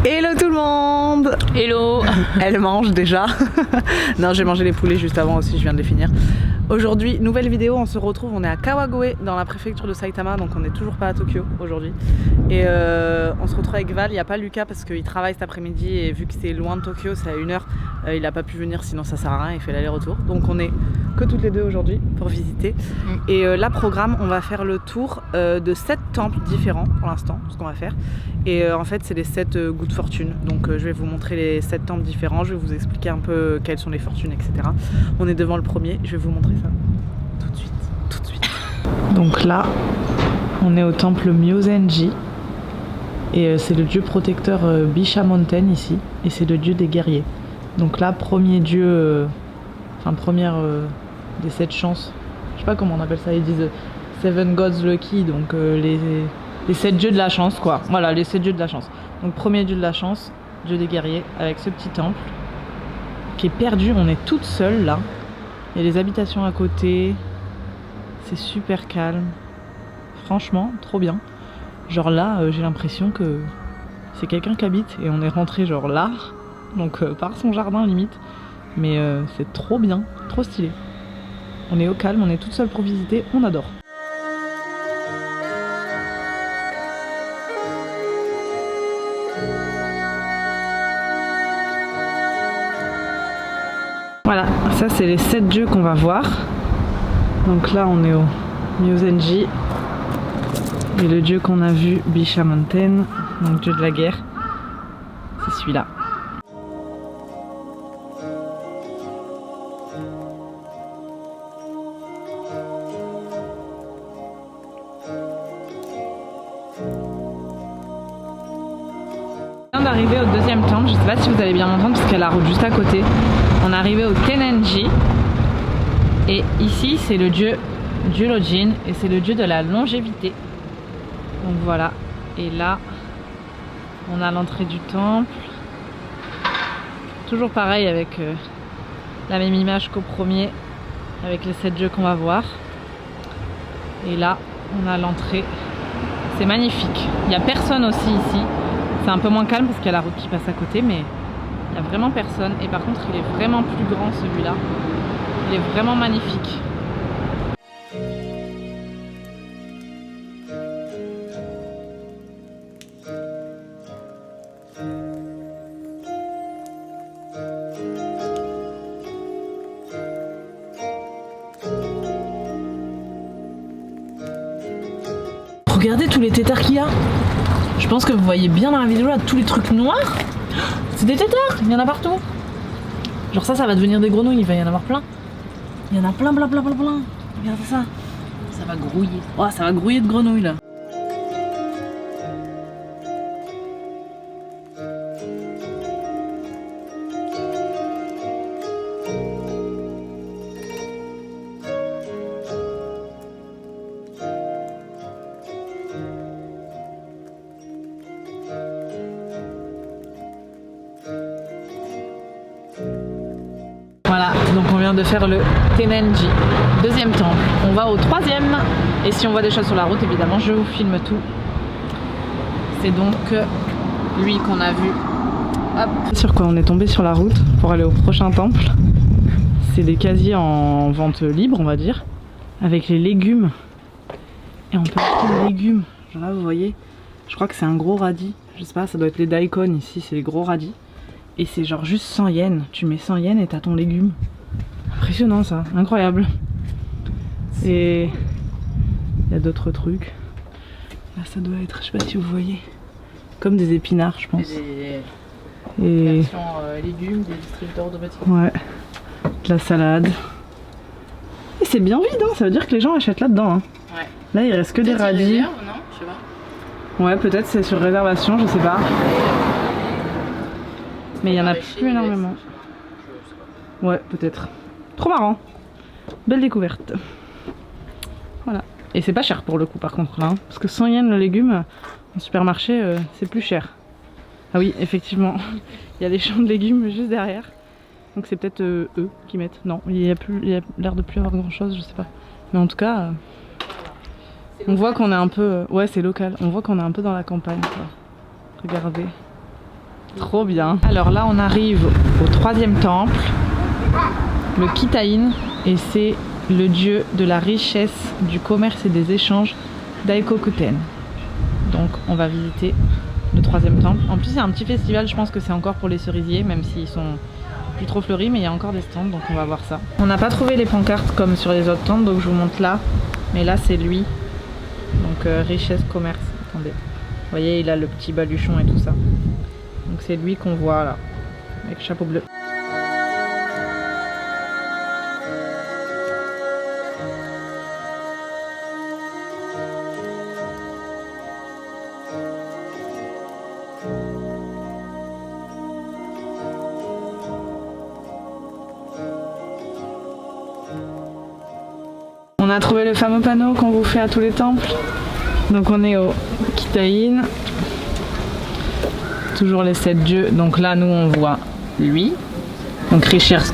Hello tout le monde. Hello. Elle mange déjà. Non, j'ai mangé les poulets juste avant aussi, je viens de les finir. Aujourd'hui, nouvelle vidéo, on se retrouve, on est à Kawagoe dans la préfecture de Saitama, donc on n'est toujours pas à Tokyo aujourd'hui. Et on se retrouve avec Val, il n'y a pas Lucas parce qu'il travaille cet après-midi et vu que c'est loin de Tokyo, c'est à 1h, il n'a pas pu venir sinon ça sert à rien, il fait l'aller-retour. Donc on est que toutes les deux aujourd'hui pour visiter. Et là, programme, on va faire le tour de 7 temples différents pour l'instant, ce qu'on va faire. Et en fait, c'est les 7 goûts de fortune. Donc je vais vous montrer les 7 temples différents, je vais vous expliquer un peu quelles sont les fortunes, etc. On est devant le premier, je vais vous montrer ça tout de suite, tout de suite. Donc là, on est au temple Myozenji. Et c'est le dieu protecteur Bisha Mountain ici. Et c'est le dieu des guerriers. Donc là, premier dieu, première des 7 chances. Je sais pas comment on appelle ça, ils disent Seven Gods Lucky, donc les 7 dieux de la chance quoi. Voilà, les 7 dieux de la chance. Donc premier dieu de la chance, dieu des guerriers, avec ce petit temple qui est perdu, on est toutes seules là. Il y a les habitations à côté, c'est super calme. Franchement, trop bien. Genre là, j'ai l'impression que c'est quelqu'un qui habite et on est rentré genre là, donc par son jardin limite. Mais c'est trop bien, trop stylé. On est au calme, on est toutes seules pour visiter, on adore. Voilà, ça c'est les 7 dieux qu'on va voir. Donc là on est au Myozenji. Et le dieu qu'on a vu, Bisha Mountain, donc dieu de la guerre, c'est celui-là. On vient d'arriver au deuxième temple, je sais pas si vous allez bien m'entendre parce qu'il y a la route juste à côté. On est arrivé au Tenenji. Et ici c'est le dieu Julojin et c'est le dieu de la longévité. Donc voilà, et là on a l'entrée du temple. Toujours pareil avec la même image qu'au premier, avec les 7 dieux qu'on va voir. Et là on a l'entrée, c'est magnifique. Il n'y a personne aussi ici, c'est un peu moins calme parce qu'il y a la route qui passe à côté, mais il n'y a vraiment personne. Et par contre il est vraiment plus grand celui-là, il est vraiment magnifique. Regardez tous les têtards qu'il y a. Je pense que vous voyez bien dans la vidéo là, tous les trucs noirs. C'est des têtards, il y en a partout. Genre ça va devenir des grenouilles, il va y en avoir plein. Il y en a plein. Regardez ça. Ça va grouiller. Oh, ça va grouiller de grenouilles là. Voilà, donc on vient de faire le Tenenji, deuxième temple. On va au troisième, et si on voit des choses sur la route, évidemment, je vous filme tout. C'est donc lui qu'on a vu. Hop. Sur quoi on est tombé sur la route pour aller au prochain temple. C'est des casiers en vente libre, on va dire, avec les légumes. Et on peut acheter les légumes. Genre là, vous voyez, je crois que c'est un gros radis. Je sais pas, ça doit être les daikon ici, c'est les gros radis. Et c'est genre juste 100 yens. Tu mets 100 yens et t'as ton légume. Impressionnant ça, incroyable. Et il y a d'autres trucs. Là ça doit être, je sais pas si vous voyez, comme des épinards je pense. Et version légumes, des distributeurs automatiques. Ouais, de la salade. Et c'est bien vide, hein. Ça veut dire que les gens achètent là-dedans. Hein. Ouais. Là il reste que des radis. Non, je sais pas. Ouais, peut-être c'est sur réservation, je sais pas. Mais il n'y en a plus énormément. Ouais, peut-être. Trop marrant. Belle découverte. Voilà. Et c'est pas cher pour le coup par contre là. Hein, parce que 100 yens le légume en supermarché c'est plus cher. Ah oui, effectivement. Il y a des champs de légumes juste derrière. Donc c'est peut-être eux qui mettent. Non, il y a l'air de plus avoir grand chose, je sais pas. Mais en tout cas, on voit qu'on est un peu... ouais, c'est local. On voit qu'on est un peu dans la campagne. Quoi. Regardez. Trop bien. Alors là, on arrive au troisième temple, le Kitaïn, et c'est le dieu de la richesse, du commerce et des échanges d'Aikokuten. Donc on va visiter le troisième temple. En plus, il y a un petit festival, je pense que c'est encore pour les cerisiers, même s'ils sont plus trop fleuris, mais il y a encore des stands, donc on va voir ça. On n'a pas trouvé les pancartes comme sur les autres temples, donc je vous montre là. Mais là, c'est lui. Donc richesse, commerce. Attendez. Vous voyez, il a le petit baluchon et tout ça. Donc c'est lui qu'on voit là, avec le chapeau bleu. On a trouvé le fameux panneau qu'on vous fait à tous les temples. Donc on est au Kitaïn. Toujours les 7 dieux. Donc là, nous, on voit lui. Donc richesse,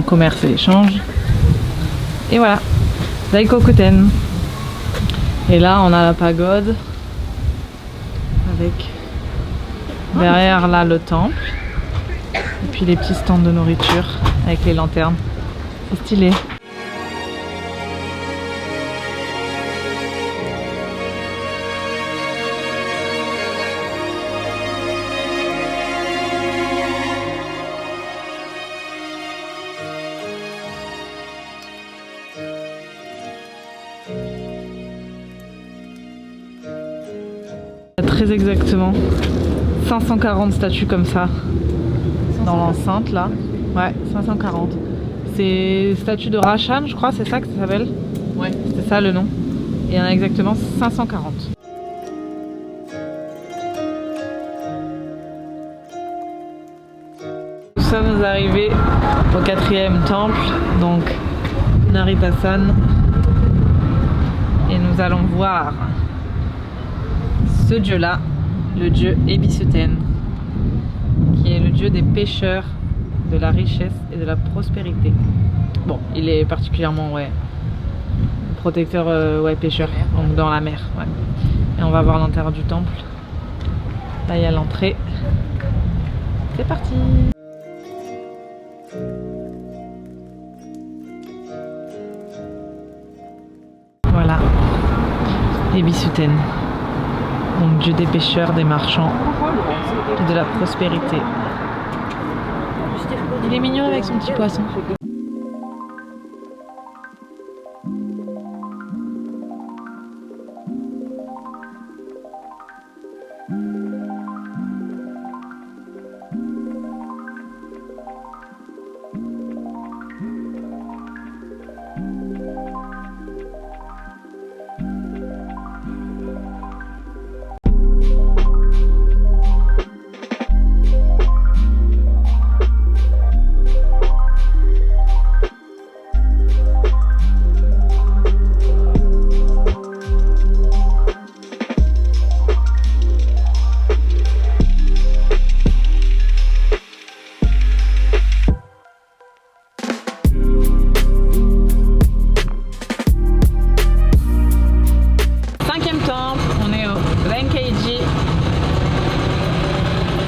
commerce et échange. Et voilà. Daikokuten. Et là, on a la pagode. Avec derrière là le temple. Et puis les petits stands de nourriture avec les lanternes. C'est stylé. Très exactement 540 statues comme ça dans l'enceinte là. Ouais, 540. C'est statue de Rachan, je crois, c'est ça que ça s'appelle. Ouais. C'est ça le nom. Et il y en a exactement 540. Nous sommes arrivés au 4e temple, donc Naripasan. Et nous allons voir ce dieu-là, le dieu Ebisuten, qui est le dieu des pêcheurs, de la richesse et de la prospérité. Bon, il est particulièrement protecteur pêcheur, donc dans la mer. Ouais. Et on va voir l'intérieur du temple. Là, il y a l'entrée. C'est parti! Voilà, Ebisuten. Donc dieu des pêcheurs, des marchands et de la prospérité. Il est mignon avec son petit poisson.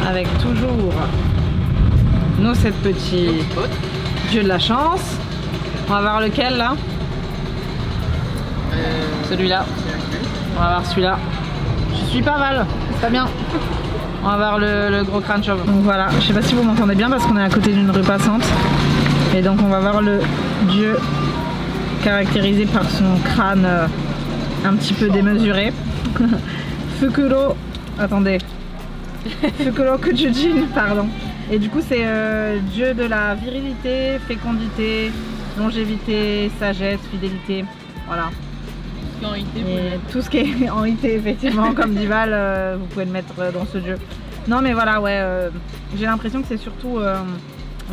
Avec toujours nos 7 petits dieux de la chance. On va voir lequel là. Celui-là. On va voir celui-là. Je suis pas mal, c'est pas bien. On va voir le gros crâne chauve. Donc voilà, je sais pas si vous m'entendez bien parce qu'on est à côté d'une rue passante. Et donc on va voir le dieu caractérisé par son crâne un petit peu démesuré. Fukuro, attendez. Fukuro Kujujin, pardon. Et du coup c'est dieu de la virilité, fécondité, longévité, sagesse, fidélité. Voilà. Et tout ce qui est en IT effectivement, comme dit Val, vous pouvez le mettre dans ce dieu. Non mais voilà, ouais, j'ai l'impression que c'est surtout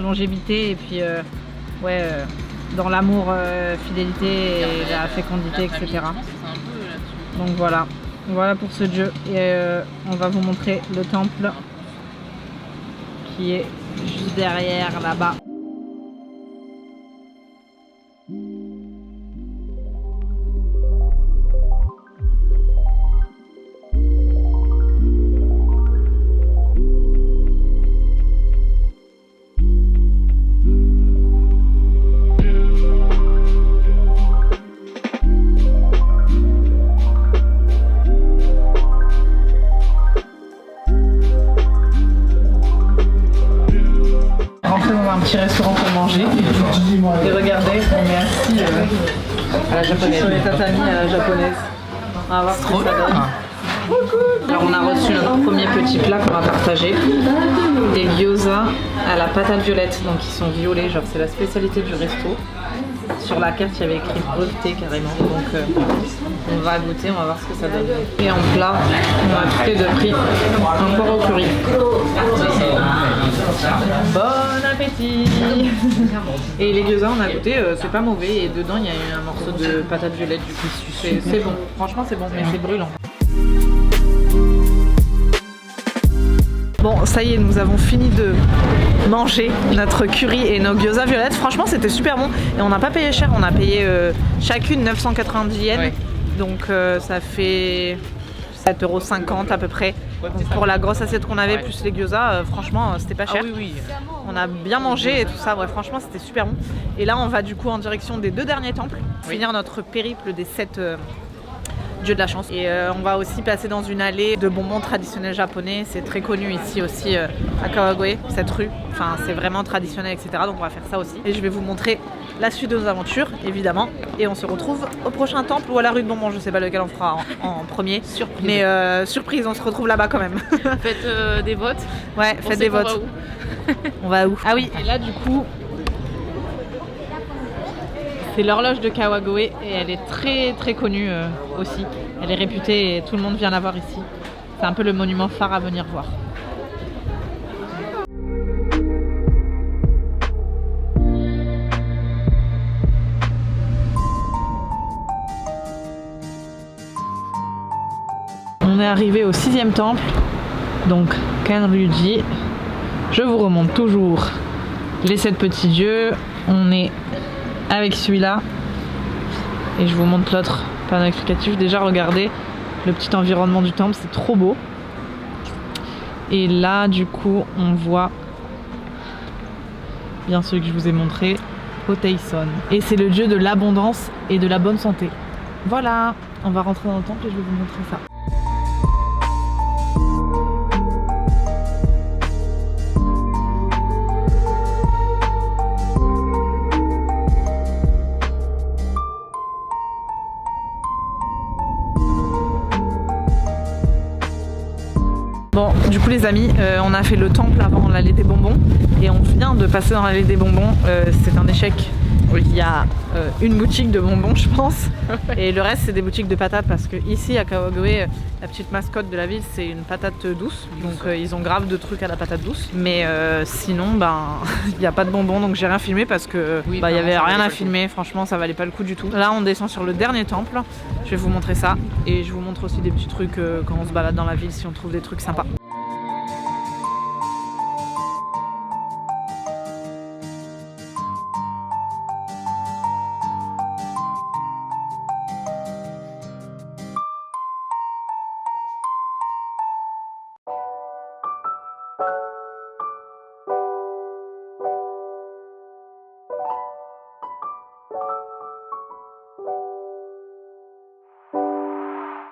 longévité et puis dans l'amour, fidélité et la fécondité, etc. Donc voilà. Voilà pour ce dieu et on va vous montrer le temple qui est juste derrière là-bas. un petit restaurant pour manger. Et regardez, on est assis à la japonaise. Sur les tatamis à la japonaise. On va voir ce que ça donne. Alors on a reçu notre premier petit plat qu'on va partager. Des gyoza à la patate violette, donc ils sont violets, genre c'est la spécialité du resto. Sur la carte il y avait écrit breveté carrément, donc on va goûter, on va voir ce que ça donne. Et en plat, on a toutes les deux pris un porc au curry. Bon appétit. Et les gyoza on a goûté, c'est pas mauvais, et dedans il y a eu un morceau de patate violette du coup. C'est bon, franchement c'est bon, mais c'est brûlant. Bon, ça y est, nous avons fini de manger notre curry et nos gyoza violettes. Franchement, c'était super bon et on n'a pas payé cher. On a payé chacune 990 yens. Ouais. Donc ça fait 7,50 € à peu près. Ouais, pour la grosse assiette qu'on avait, plus les gyoza, franchement, c'était pas cher. Ah, oui. On a bien mangé et tout ça. Ouais, franchement, c'était super bon. Et là, on va du coup en direction des 2 derniers temples, finir notre périple des 7 Dieu de la chance. Et on va aussi passer dans une allée de bonbons traditionnels japonais. C'est très connu ici aussi à Kawagoe, cette rue. Enfin, c'est vraiment traditionnel, etc. Donc on va faire ça aussi. Et je vais vous montrer la suite de nos aventures, évidemment. Et on se retrouve au prochain temple ou à la rue de bonbons. Je sais pas lequel on fera en premier. Surprise. Mais surprise, on se retrouve là-bas quand même. Faites des votes. Ouais, faites des votes. On va où? Ah oui, et là du coup... C'est l'horloge de Kawagoe et elle est très très connue aussi. Elle est réputée et tout le monde vient la voir ici. C'est un peu le monument phare à venir voir. On est arrivé au 6e temple, donc Kanryuji. Je vous remonte toujours les 7 petits dieux. On est avec celui-là et je vous montre l'autre panneau explicatif. Déjà regardez le petit environnement du temple, c'est trop beau. Et là du coup on voit bien celui que je vous ai montré, Hoteison, et c'est le dieu de l'abondance et de la bonne santé. Voilà, on va rentrer dans le temple et je vais vous montrer ça. Bon, du coup les amis, on a fait le temple avant l'allée des bonbons et on vient de passer dans l'allée des bonbons. C'est un échec. Il y a une boutique de bonbons je pense et le reste c'est des boutiques de patates parce que ici à Kawagoe, la petite mascotte de la ville c'est une patate douce. Donc ils ont grave de trucs à la patate douce. Mais sinon il n'y a pas de bonbons, donc j'ai rien filmé parce que il y avait rien à filmer. Franchement ça valait pas le coup du tout. Là on descend sur le dernier temple. Je vais vous montrer ça et je vous montre aussi des petits trucs quand on se balade dans la ville si on trouve des trucs sympas.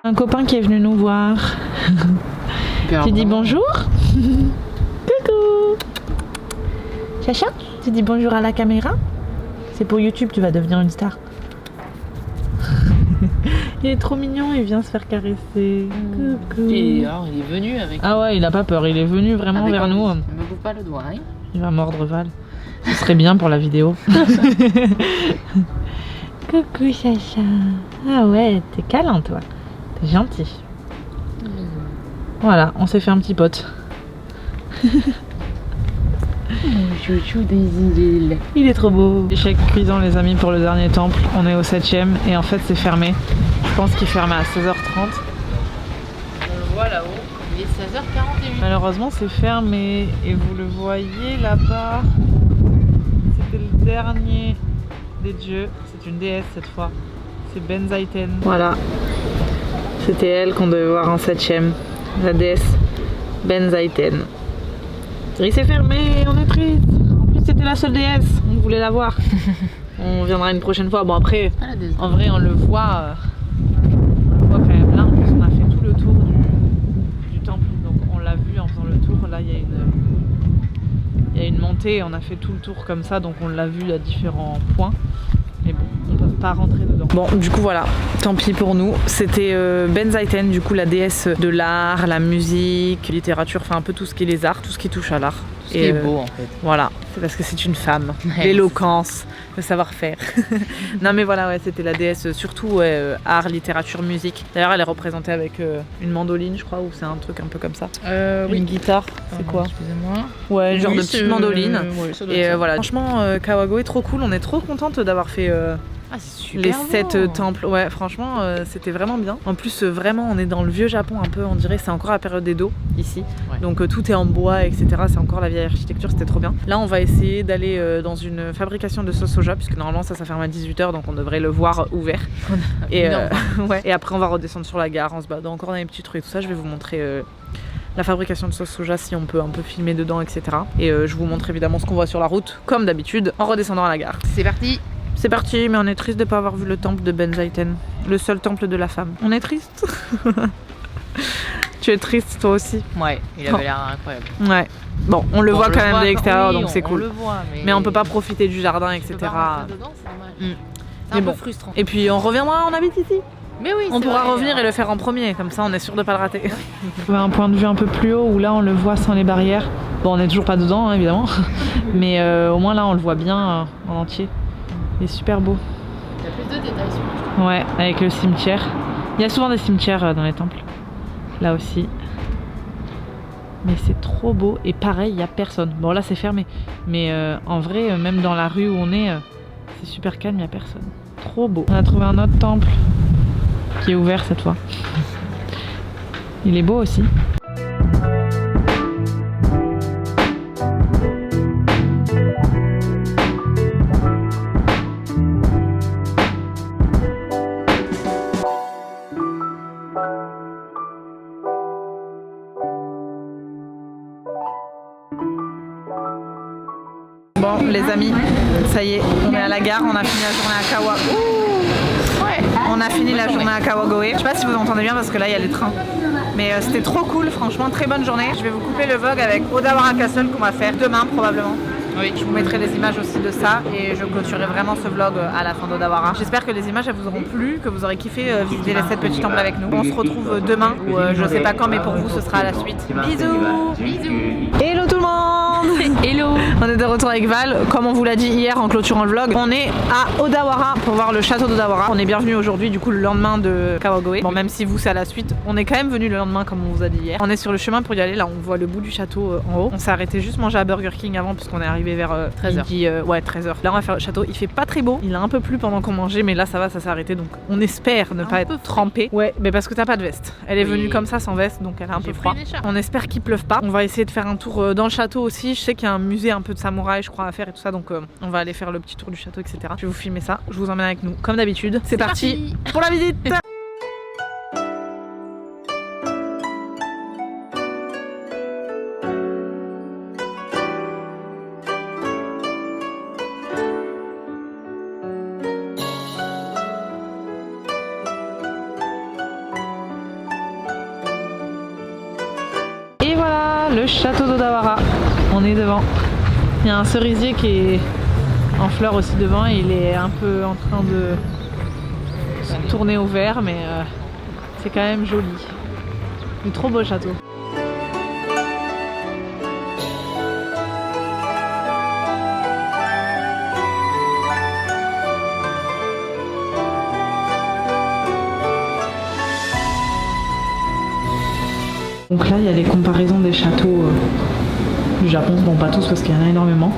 Un copain qui est venu nous voir. Tu dis bonjour. Coucou. Chacha, tu dis bonjour à la caméra. C'est pour YouTube, tu vas devenir une star. Il est trop mignon, il vient se faire caresser. Coucou. Et alors, il est venu avec... Ah ouais, il a pas peur, il est venu vraiment vers nous. Ne me coupe pas le doigt, hein. Il va mordre Val. Ce serait bien pour la vidéo. Coucou Chacha. Ah ouais, t'es câlin toi. T'es gentil. Voilà, on s'est fait un petit pote. Chouchou des îles. Il est trop beau. Échec cuisant les amis pour le dernier temple. On est au 7e et en fait c'est fermé. Je pense qu'il fermait à 16h30. On le voit là-haut. Il est 16h41. Malheureusement c'est fermé et vous le voyez là-bas. C'était le dernier des dieux. C'est une déesse cette fois. C'est Benzaiten. Voilà. C'était elle qu'on devait voir en 7e. La déesse Benzaiten. Il s'est fermé, on est triste. En plus c'était la seule déesse, on voulait la voir. On viendra une prochaine fois. Bon après, en vrai on le voit quand même là. En plus on a fait tout le tour du temple. Donc on l'a vu en faisant le tour. Là il y a une montée, on a fait tout le tour comme ça, donc on l'a vu à différents points. Mais bon, on peut pas rentrer dedans. Bon, du coup voilà, tant pis pour nous. C'était Benzaiten, du coup la déesse de l'art, la musique, littérature, enfin un peu tout ce qui est les arts, tout ce qui touche à l'art. Tout ce qui est beau en fait. Voilà, c'est parce que c'est une femme. L'éloquence, le savoir-faire. Non mais voilà, ouais, c'était la déesse, surtout art, littérature, musique. D'ailleurs elle est représentée avec une mandoline je crois, ou c'est un truc un peu comme ça. Oui. Une guitare, c'est quoi? Excusez-moi. Ouais, genre de petite mandoline. Ouais, Et voilà, franchement Kawagoe est trop cool, on est trop contente d'avoir fait ah, c'est super les beau. 7 temples. Ouais, franchement c'était vraiment bien. En plus vraiment on est dans le vieux Japon un peu, on dirait c'est encore la période des Edo ici. Ouais. Donc tout est en bois, etc. C'est encore la vieille architecture, c'était trop bien. Là on va essayer d'aller dans une fabrication de sauce soja, puisque normalement ça ferme à 18h, donc on devrait le voir ouvert. Et, ouais. Et après on va redescendre sur la gare en se baladant encore dans les petits trucs et tout ça. Je vais vous montrer la fabrication de sauce soja, si on peut un peu filmer dedans, etc. Et je vous montre évidemment ce qu'on voit sur la route, comme d'habitude, en redescendant à la gare. C'est parti. C'est parti, mais on est triste de ne pas avoir vu le temple de Benzaiten, le seul temple de la femme. On est triste. Tu es triste toi aussi? Ouais, il avait l'air incroyable. Ouais. Bon, on le voit quand même de l'extérieur, oui, donc c'est cool. On le voit, mais on peut pas profiter du jardin, etc. Dedans, c'est dommage. C'est Mais un peu bon. frustrant. Et puis on reviendra, on habite ici. Mais oui, On c'est pourra vrai, revenir et le faire en premier, comme ça on est sûr de pas le rater. On a un point de vue un peu plus haut où là on le voit sans les barrières. Bon, on n'est toujours pas dedans hein, évidemment, mais au moins là on le voit bien en entier. Il est super beau. Il y a plus de détails sur le. Ouais, avec le cimetière. Il y a souvent des cimetières dans les temples. Là aussi. Mais c'est trop beau et pareil, il n'y a personne. Bon là c'est fermé, mais en vrai, même dans la rue où on est, c'est super calme, il n'y a personne. Trop beau. On a trouvé un autre temple qui est ouvert cette fois. Il est beau aussi. Bon les amis, ça y est, on est à la gare, on a fini la journée à Kawa. Ouais. On a fini la journée à Kawagoe. Je sais pas si vous entendez bien parce que là il y a les trains. Mais c'était trop cool, franchement, très bonne journée. Je vais vous couper le vlog avec Odawara Castle qu'on va faire demain probablement. Oui. Je vous mettrai des images aussi de ça et je clôturerai vraiment ce vlog à la fin d'Odawara. J'espère que les images elles vous auront plu, que vous aurez kiffé visiter les 7 petits temples avec nous. On se retrouve demain ou je sais pas quand, mais pour vous ce sera à la suite. Bisous. Bisous. Hello tout le monde. Hello. On est de retour avec Val. Comme on vous l'a dit hier en clôturant le vlog, on est à Odawara pour voir le château d'Odawara. On est bienvenu aujourd'hui du coup le lendemain de Kawagoe. Bon, même si vous c'est à la suite, on est quand même venu le lendemain comme on vous a dit hier. On est sur le chemin pour y aller. Là on voit le bout du château en haut. On s'est arrêté juste manger à Burger King avant puisqu'on est arrivé vers 13h. Ouais, 13h. Là on va faire le château. Il fait pas très beau. Il a un peu plu pendant qu'on mangeait, mais là ça va, ça s'est arrêté. Donc on espère ne pas être trempé. Ouais, mais parce que t'as pas de veste. Elle est venue comme ça sans veste, donc elle a un peu froid. On espère qu'il pleuve pas. On va essayer de faire un tour dans le château aussi. Je sais qu'il y a un musée un peu de samouraï, je crois, à faire et tout ça. Donc on va aller faire le petit tour du château, etc. Je vais vous filmer ça. Je vous emmène avec nous, comme d'habitude. C'est parti pour la visite. Et voilà le château d'Odawara. On est devant. Il y a un cerisier qui est en fleurs aussi devant et il est un peu en train de se tourner au vert, mais c'est quand même joli. Il est trop beau le château. Donc là il y a les comparaisons des châteaux du Japon, bon pas tous parce qu'il y en a énormément.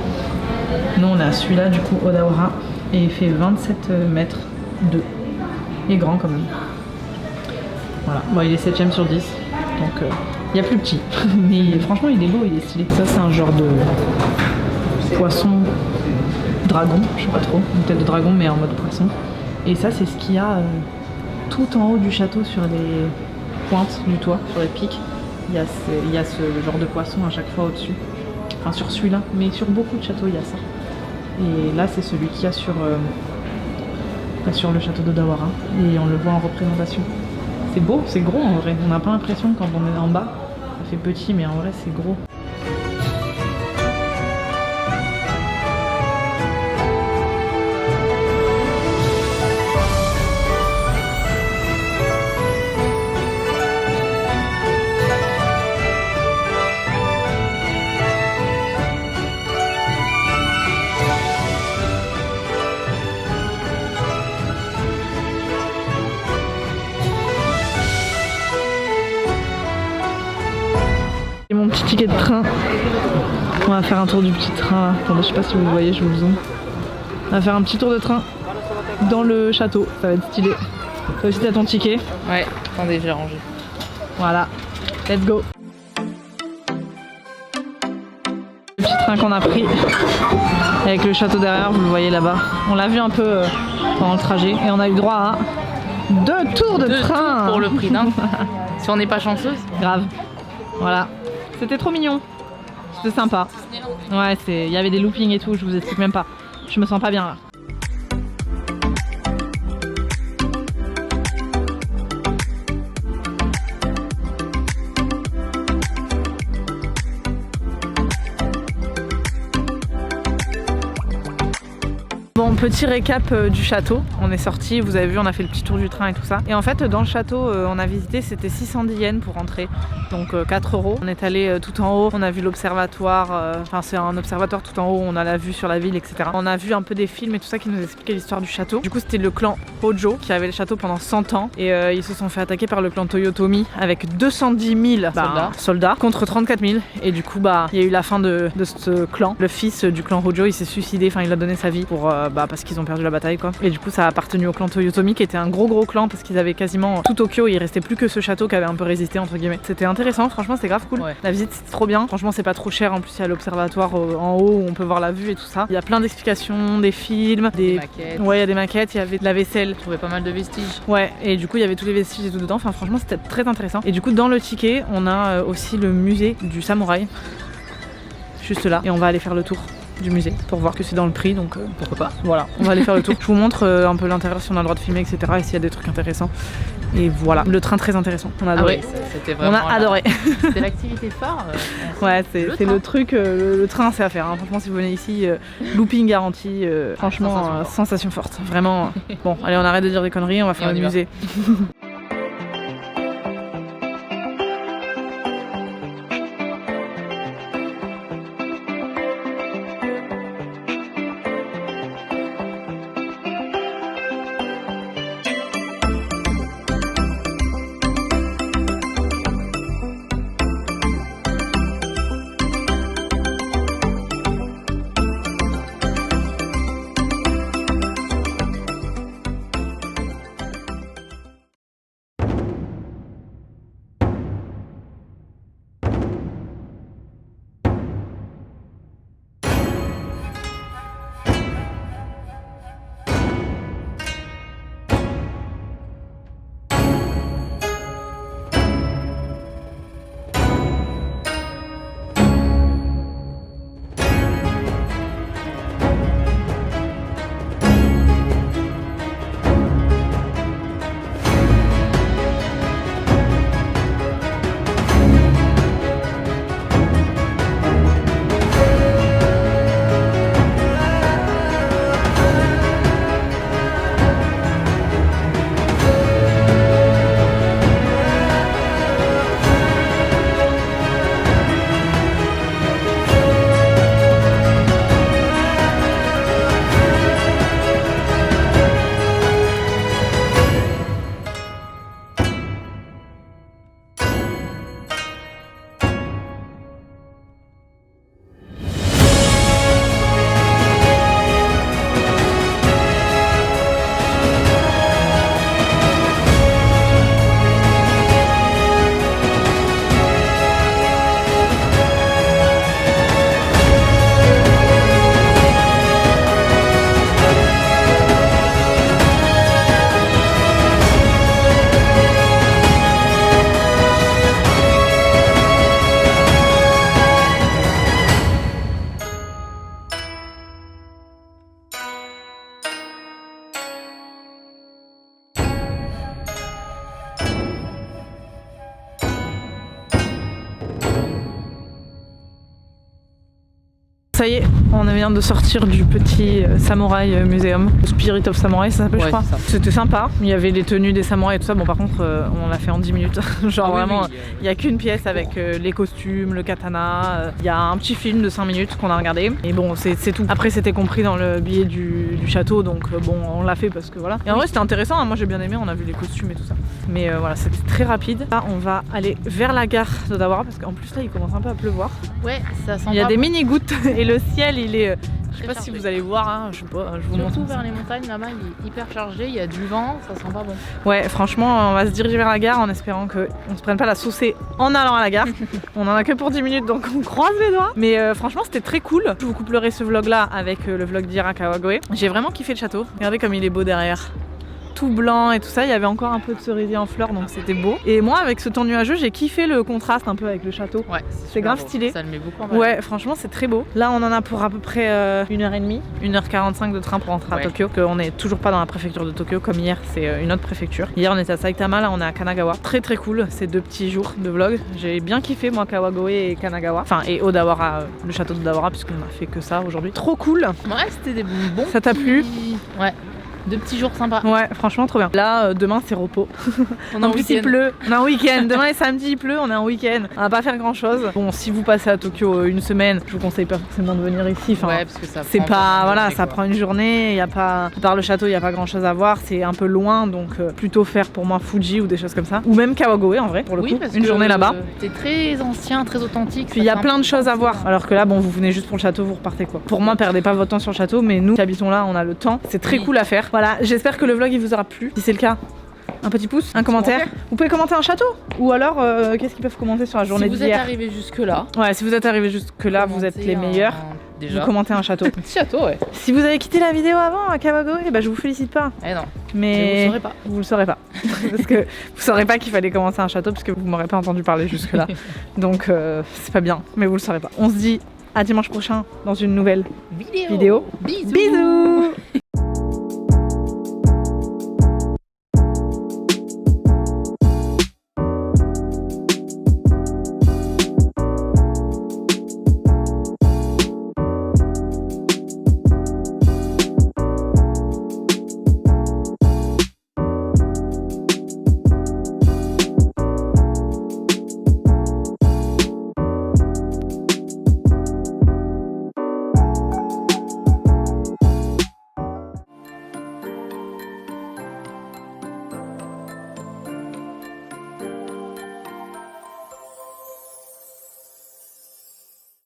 Nous on a celui-là du coup Odawara et il fait 27 mètres de. Il est grand quand même. Voilà, bon il est 7ème sur 10, donc il y a plus petit. Mais franchement il est beau, il est stylé. Ça c'est un genre de poisson dragon, je sais pas trop, une tête de dragon mais en mode poisson. Et ça c'est ce qu'il y a tout en haut du château sur les pointes du toit, sur les pics. Il y a ce genre de poisson à chaque fois au-dessus. Enfin sur celui-là, mais sur beaucoup de châteaux il y a ça. Et là c'est celui qu'il y a sur le château d'Odawara. Et on le voit en représentation. C'est beau, c'est gros en vrai. On n'a pas l'impression quand on est en bas. Ça fait petit mais en vrai c'est gros. ticket de train. On va faire un tour du petit train. Attendez, je sais pas si vous voyez, je vous zoome. On va faire un petit tour de train dans le château. Ça va être stylé. Toi aussi t'as ton ticket? Ouais, attendez, j'ai rangé. Voilà, let's go. Le petit train qu'on a pris avec le château derrière, vous le voyez là-bas. On l'a vu un peu pendant le trajet et on a eu droit à 2 tours de train tours pour le prix d'un. Si on n'est pas chanceuse. Grave. Voilà. C'était trop mignon. C'était sympa. Ouais, il y avait des loopings et tout, je vous explique même pas. Je me sens pas bien là. Bon, petit récap du château. On est sorti, vous avez vu, on a fait le petit tour du train et tout ça. Et en fait, dans le château, on a visité, c'était 610 yens pour rentrer, donc 4 €. On est allé tout en haut, on a vu l'observatoire, enfin c'est un observatoire tout en haut, on a la vue sur la ville, etc. On a vu un peu des films et tout ça qui nous expliquaient l'histoire du château. Du coup, c'était le clan Hojo qui avait le château pendant 100 ans et ils se sont fait attaquer par le clan Toyotomi avec 210 000 soldats contre 34 000. Et du coup, il y a eu la fin de ce clan. Le fils du clan Hojo, il s'est suicidé, enfin il a donné sa vie pour parce qu'ils ont perdu la bataille quoi. Et du coup ça a appartenu au clan Toyotomi qui était un gros clan parce qu'ils avaient quasiment tout Tokyo, il restait plus que ce château qui avait un peu résisté entre guillemets. C'était intéressant, franchement c'était grave cool. Ouais. La visite c'était trop bien, franchement c'est pas trop cher, en plus il y a l'observatoire en haut où on peut voir la vue et tout ça. Il y a plein d'explications, des films, des maquettes. Ouais, il y a des maquettes, il y avait de la vaisselle. Je trouvais pas mal de vestiges. Ouais, et du coup il y avait tous les vestiges et tout dedans, enfin franchement c'était très intéressant. Et du coup dans le ticket on a aussi le musée du samouraï juste là et on va aller faire le tour du musée pour voir que c'est dans le prix, donc pourquoi pas. Voilà, on va aller faire le tour. Je vous montre un peu l'intérieur si on a le droit de filmer, etc. et s'il y a des trucs intéressants. Et voilà, le train très intéressant, on a adoré. Ah ouais, c'était vraiment on a adoré. C'était l'activité phare. Ouais, c'est le truc, le train c'est à faire, hein. Franchement si vous venez ici, looping garanti, franchement sensation forte, vraiment. Bon, allez on arrête de dire des conneries, on va faire le musée. Ça y est, on vient de sortir du petit Samouraï Museum. Spirit of Samurai, ça s'appelle, je crois. C'était sympa. Il y avait les tenues des samouraïs et tout ça. Bon, par contre, on l'a fait en 10 minutes. Genre vraiment, il n'y a qu'une pièce avec les costumes, le katana. Il y a un petit film de 5 minutes qu'on a regardé. Et bon, c'est tout. Après, c'était compris dans le billet du château. Donc, bon, on l'a fait parce que voilà. Et en vrai, c'était intéressant. Hein. Moi, j'ai bien aimé. On a vu les costumes et tout ça. Mais voilà, c'était très rapide. Là, on va aller vers la gare d'Odawara parce qu'en plus, là, il commence un peu à pleuvoir. Ouais, ça sent. Il y a des mini-gouttes et le ciel, il est. Je sais pas chargé. si vous allez voir, hein, je sais pas, je vous montre. Surtout vers les montagnes là-bas, il est hyper chargé, il y a du vent, ça sent pas bon. Ouais, franchement, on va se diriger vers la gare en espérant qu'on se prenne pas la saucée en allant à la gare. On en a que pour 10 minutes donc on croise les doigts. Mais franchement, c'était très cool. Je vous couplerai ce vlog là avec le vlog d'hier à Kawagoe. J'ai vraiment kiffé le château. Regardez comme il est beau derrière. Tout blanc et tout ça, il y avait encore un peu de cerisier en fleurs donc c'était beau. Et moi avec ce temps nuageux j'ai kiffé le contraste un peu avec le château. Ouais, c'est grave stylé. Ça le met beaucoup en valeur. Ouais, franchement c'est très beau. Là on en a pour à peu près 1h30, 1h45 de train pour rentrer à Tokyo. On n'est toujours pas dans la préfecture de Tokyo comme hier, c'est une autre préfecture. Hier on était à Saitama, là on est à Kanagawa. Très très cool ces 2 petits jours de vlog. J'ai bien kiffé moi Kawagoe et Kanagawa. Enfin et Odawara, le château d'Odawara puisqu'on a fait que ça aujourd'hui. Trop cool. Ouais, c'était des bons. Ça t'a plu? Ouais. 2 petits jours sympas. Ouais, franchement trop bien. Là, demain c'est repos. En plus il pleut. On est en week-end. Demain est samedi, il pleut, on est en week-end. On va pas faire grand chose. Bon, si vous passez à Tokyo une semaine, je vous conseille pas forcément de venir ici. Enfin, ouais, parce que ça c'est pas, voilà, ça prend une journée. Il y a pas, à part le château, il y a pas grand chose à voir. C'est un peu loin, donc plutôt faire pour moi Fuji ou des choses comme ça. Ou même Kawagoe en vrai, pour le coup. Parce une journée là-bas. C'est très ancien, très authentique. Puis il y a plein de choses à voir. Alors que là, bon, vous venez juste pour le château, vous repartez quoi. Pour moi, perdez pas votre temps sur le château, mais nous qui habitons là, on a le temps. C'est très cool à faire. Voilà, j'espère que le vlog il vous aura plu. Si c'est le cas, un petit pouce, un commentaire. Vous pouvez commenter un château. Ou alors, qu'est-ce qu'ils peuvent commenter sur la journée d'hier? Si vous êtes arrivé jusque là. Ouais, si vous êtes arrivé jusque là, vous êtes les meilleurs. Déjà. Vous commentez un château. Petit château, ouais. Si vous avez quitté la vidéo avant à Kawagoe, bah je vous félicite pas. Eh non. Mais vous le saurez pas. Vous le saurez pas. Parce que vous saurez pas qu'il fallait commencer un château parce que vous m'aurez pas entendu parler jusque là. Donc c'est pas bien, mais vous le saurez pas. On se dit à dimanche prochain dans une nouvelle vidéo. Bisous. Bisous.